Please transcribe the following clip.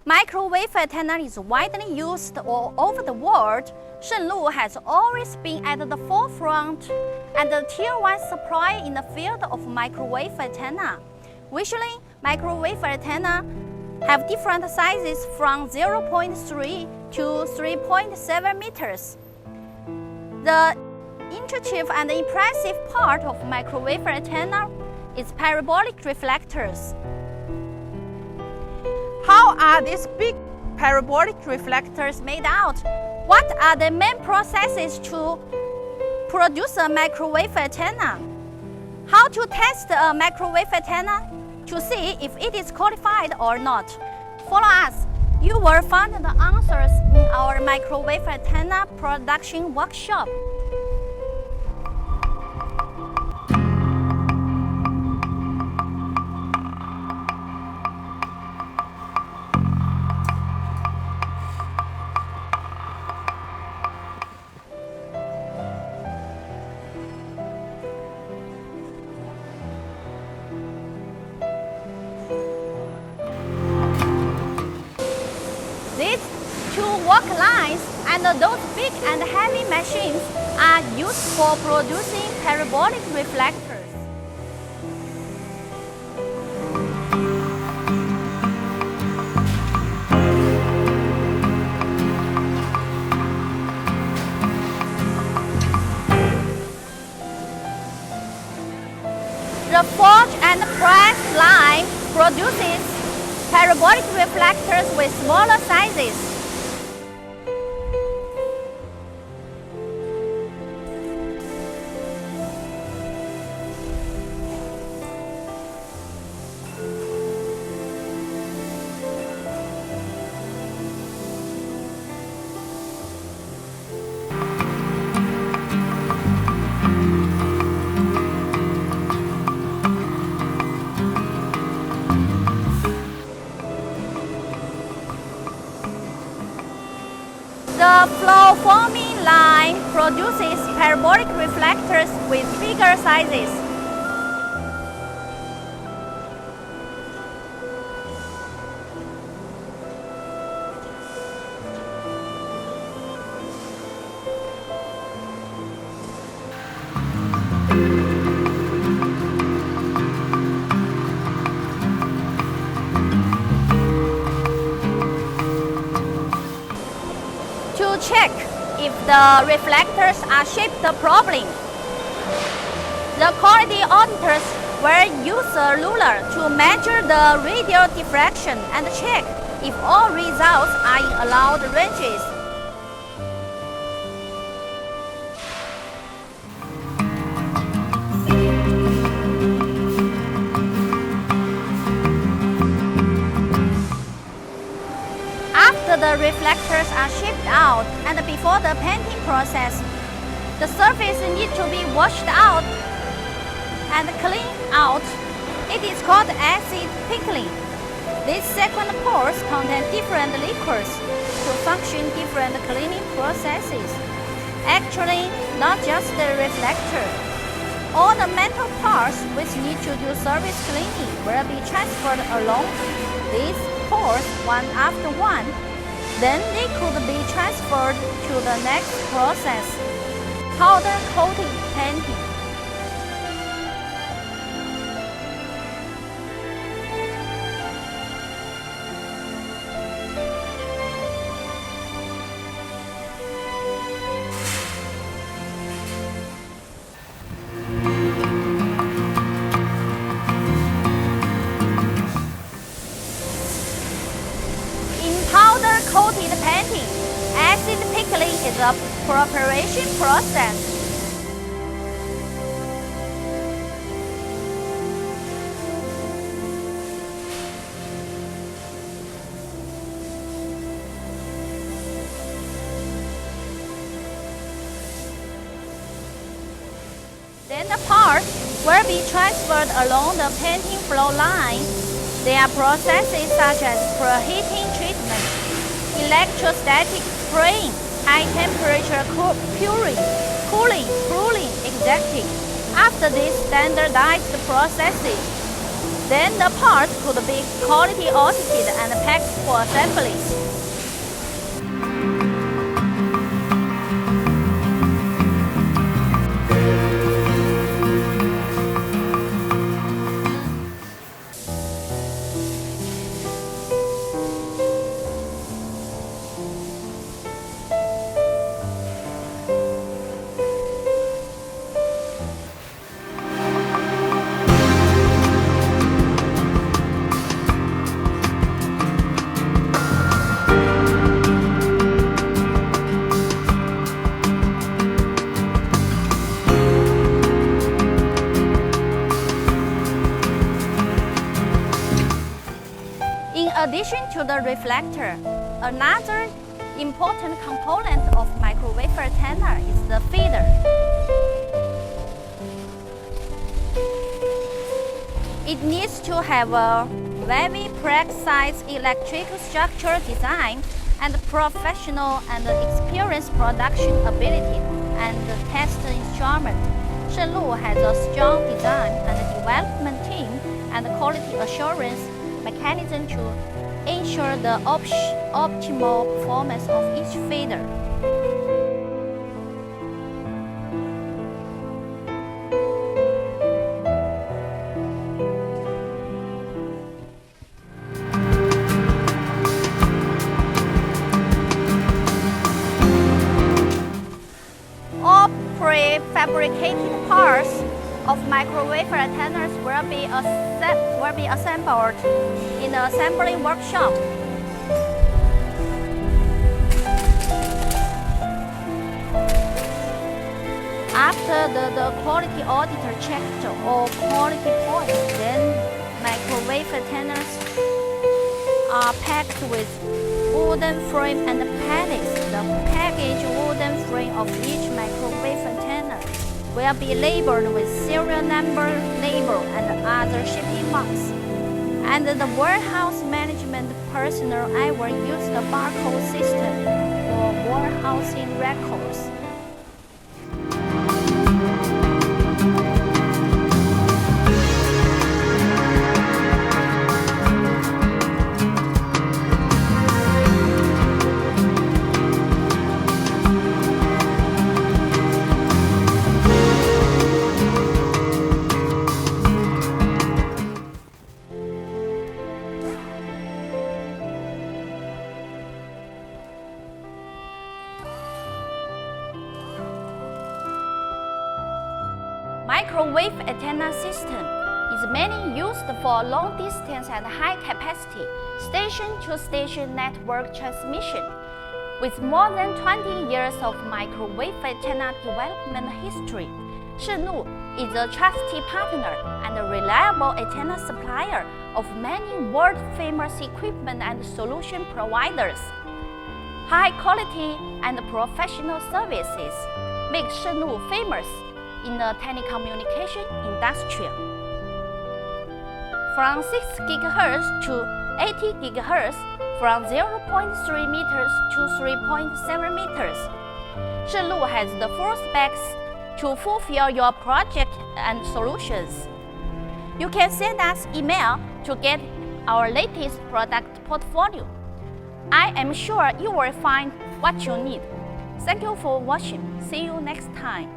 Microwave antenna is widely used all over the world. Shenglu has always been at the forefront and the Tier 1 supplier in the field of microwave antenna. Visually, microwave antenna have different sizes from 0.3 to 3.7 meters. The intuitive and impressive part of microwave antenna is parabolic reflectors. How are these big parabolic reflectors made out? What are the main processes to produce a microwave antenna? How to test a microwave antenna to see if it is qualified or not? Follow us. You will find the answers in our microwave antenna production workshop. These two work lines and those big and heavy machines are used for producing parabolic reflectors. The forge and press line produces parabolic reflectors with smaller sizes. The flow forming line produces parabolic reflectors with bigger sizes. To check if the reflectors are shaped properly, the quality auditors will use a ruler to measure the radial diffraction and check if all results are in allowed ranges. After the reflectors are shipped out and before the painting process, the surface needs to be washed out and cleaned out. It is called acid pickling. These second pores contain different liquids to function different cleaning processes. Actually, not just the reflector. All the metal parts which need to do surface cleaning will be transferred along these pores one after one. Then they could be transferred to the next process, powder coating painting. Coated painting, acid pickling is a preparation process. Then the parts will be transferred along the painting flow line. There are processes such as preheating treatment, electrostatic spraying, high temperature curing, cooling, extracting. After these standardized processes, Then the parts could be quality audited and packed for assembly. In addition to the reflector, another important component of microwave antenna is the feeder. It needs to have a very precise electrical structure design and professional and experienced production ability and test instrument. Shenglu has a strong design and development team and quality assurance mechanism to ensure the optimal performance of each feeder. All prefabricated parts of microwave antennas will be assembled in the assembly workshop. After the quality auditor checked all quality points, then microwave antennas are packed with wooden frame and pallets. The packaged wooden frame of each microwave antenna will be labeled with serial number label and other shipping marks. And the warehouse management personnel will use the barcode system for warehousing records. Microwave antenna system is mainly used for long distance and high capacity station-to-station network transmission. With more than 20 years of microwave antenna development history, Shenglu is a trusted partner and a reliable antenna supplier of many world-famous equipment and solution providers. High quality and professional services make Shenglu famous in the telecommunication industry. From 6 GHz to 80 GHz, from 0.3 meters to 3.7 meters. Shenglu has the full specs to fulfill your project and solutions. You can send us email to get our latest product portfolio. I am sure you will find what you need. Thank you for watching. See you next time.